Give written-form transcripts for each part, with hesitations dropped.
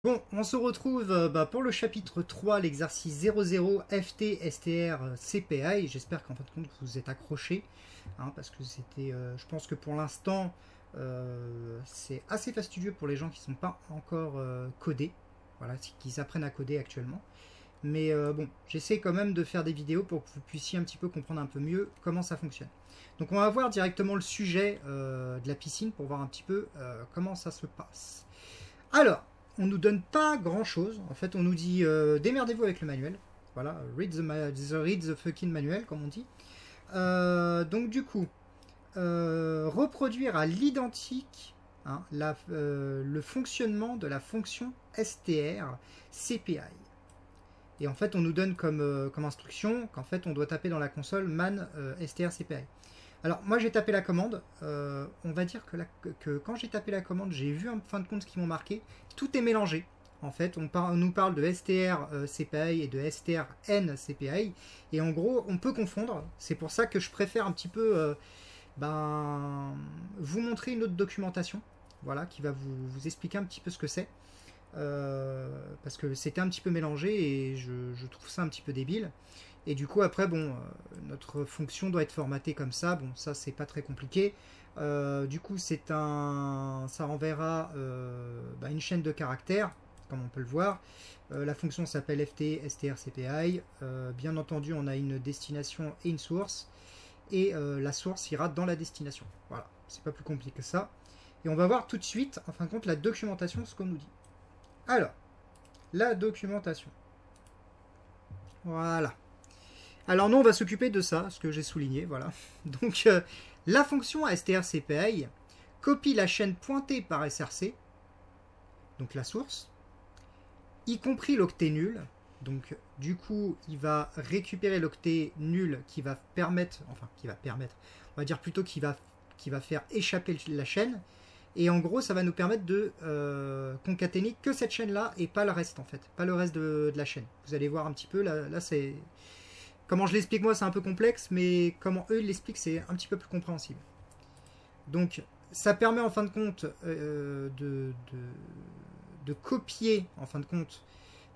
Bon, on se retrouve pour le chapitre 3, l'exercice 00 FT STR CPI. J'espère qu'en fin de compte vous êtes accrochés, parce que c'était, je pense que pour l'instant, c'est assez fastidieux pour les gens qui ne sont pas encore codés, voilà, qui apprennent à coder actuellement. Mais bon, j'essaie quand même de faire des vidéos pour que vous puissiez un petit peu comprendre un peu mieux comment ça fonctionne. Donc on va voir directement le sujet de la piscine pour voir un petit peu comment ça se passe. Alors, on nous donne pas grand chose. En fait, on nous dit démerdez-vous avec le manuel. Voilà, read the fucking manual, comme on dit. Donc, du coup, reproduire à l'identique le fonctionnement de la fonction STR CPI. Et en fait, on nous donne comme instruction qu'en fait, on doit taper dans la console man STR CPI. Alors, moi, j'ai tapé la commande. On va dire que quand j'ai tapé la commande, j'ai vu en fin de compte ce qu'ils m'ont marqué. Tout est mélangé. En fait, on nous parle de STR CPI et de STRN CPI. Et en gros, on peut confondre. C'est pour ça que je préfère un petit peu vous montrer une autre documentation. Voilà, qui va vous expliquer un petit peu ce que c'est. Parce que c'était un petit peu mélangé et je trouve ça un petit peu débile. Et du coup, après, bon, notre fonction doit être formatée comme ça. Bon, ça, c'est pas très compliqué. Du coup, ça renverra une chaîne de caractères, comme on peut le voir. La fonction s'appelle ft strcpi. Bien entendu, on a une destination et une source. Et la source ira dans la destination. Voilà, c'est pas plus compliqué que ça. Et on va voir tout de suite, en fin de compte, la documentation, ce qu'on nous dit. Alors, la documentation. Voilà. Alors nous, on va s'occuper de ça, ce que j'ai souligné, voilà. Donc, la fonction strcpi copie la chaîne pointée par src, donc la source, y compris l'octet nul. Donc, du coup, il va récupérer l'octet nul qui va permettre, on va dire plutôt qui va faire échapper la chaîne. Et en gros, ça va nous permettre de concaténer que cette chaîne-là et pas le reste, en fait. Pas le reste de la chaîne. Vous allez voir un petit peu, là c'est... Comment je l'explique moi, c'est un peu complexe, mais comment eux ils l'expliquent, c'est un petit peu plus compréhensible. Donc, ça permet en fin de compte de copier, en fin de compte,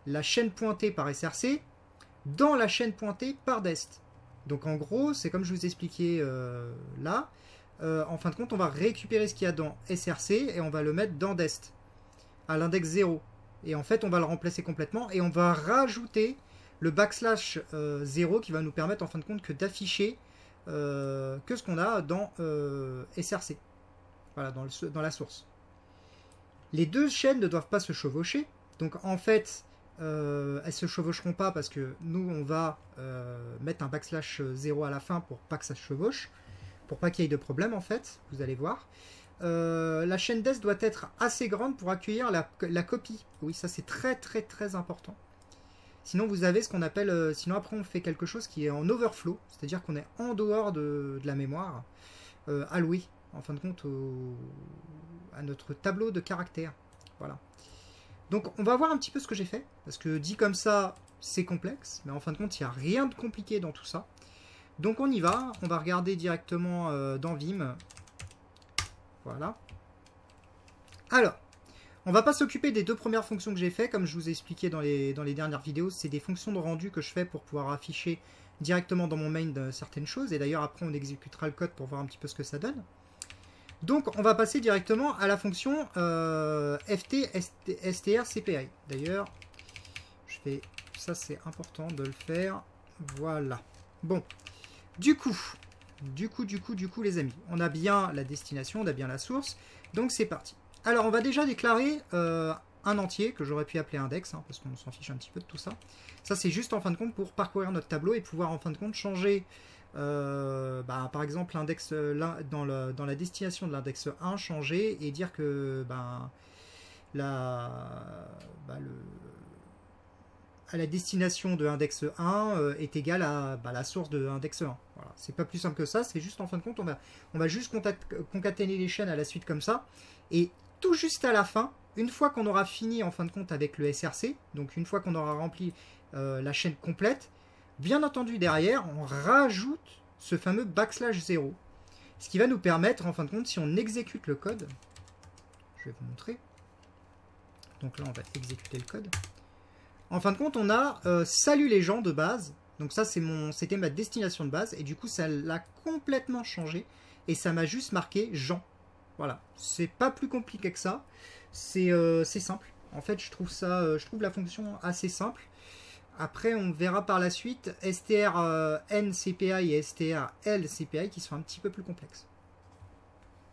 la chaîne pointée par SRC dans la chaîne pointée par DEST. Donc, en gros, c'est comme je vous expliquais là. En fin de compte, on va récupérer ce qu'il y a dans SRC et on va le mettre dans DEST, à l'index 0. Et en fait, on va le remplacer complètement et on va rajouter le backslash 0 qui va nous permettre en fin de compte que d'afficher que ce qu'on a dans SRC. Voilà, dans la source. Les deux chaînes ne doivent pas se chevaucher. Donc en fait, elles ne se chevaucheront pas parce que nous, on va mettre un backslash 0 à la fin pour pas que ça se chevauche. Pour pas qu'il y ait de problème en fait, vous allez voir. La chaîne DEST doit être assez grande pour accueillir la copie. Oui, ça c'est très très très important. Sinon, vous avez ce qu'on appelle... sinon, après, on fait quelque chose qui est en overflow. C'est-à-dire qu'on est en dehors de la mémoire allouée, en fin de compte, à notre tableau de caractères. Voilà. Donc, on va voir un petit peu ce que j'ai fait. Parce que dit comme ça, c'est complexe. Mais en fin de compte, il n'y a rien de compliqué dans tout ça. Donc, on y va. On va regarder directement dans Vim. Voilà. Alors... On va pas s'occuper des deux premières fonctions que j'ai fait, comme je vous ai expliqué dans les dernières vidéos. C'est des fonctions de rendu que je fais pour pouvoir afficher directement dans mon main de certaines choses. Et d'ailleurs, après, on exécutera le code pour voir un petit peu ce que ça donne. Donc, on va passer directement à la fonction ft str cpi. D'ailleurs, ça c'est important de le faire. Voilà. Bon. Du coup, les amis, on a bien la destination, on a bien la source. Donc, c'est parti. Alors, on va déjà déclarer un entier que j'aurais pu appeler index, parce qu'on s'en fiche un petit peu de tout ça. Ça, c'est juste en fin de compte pour parcourir notre tableau et pouvoir en fin de compte changer, par exemple, l'index dans la destination de l'index 1, changer et dire que à la destination de index 1 est égale à la source de index 1. Voilà. C'est pas plus simple que ça, c'est juste en fin de compte, on va juste concaténer les chaînes à la suite comme ça. Et tout juste à la fin, une fois qu'on aura fini en fin de compte avec le SRC, donc une fois qu'on aura rempli la chaîne complète, bien entendu derrière, on rajoute ce fameux backslash 0. Ce qui va nous permettre, en fin de compte, si on exécute le code, je vais vous montrer, Donc là, on va exécuter le code. En fin de compte, on a salut les gens de base. Donc ça, c'était ma destination de base. Et du coup, ça l'a complètement changé. Et ça m'a juste marqué Jean. Voilà. C'est pas plus compliqué que ça. C'est simple. En fait, je trouve la fonction assez simple. Après, on verra par la suite strNCPI et strLCPI qui sont un petit peu plus complexes.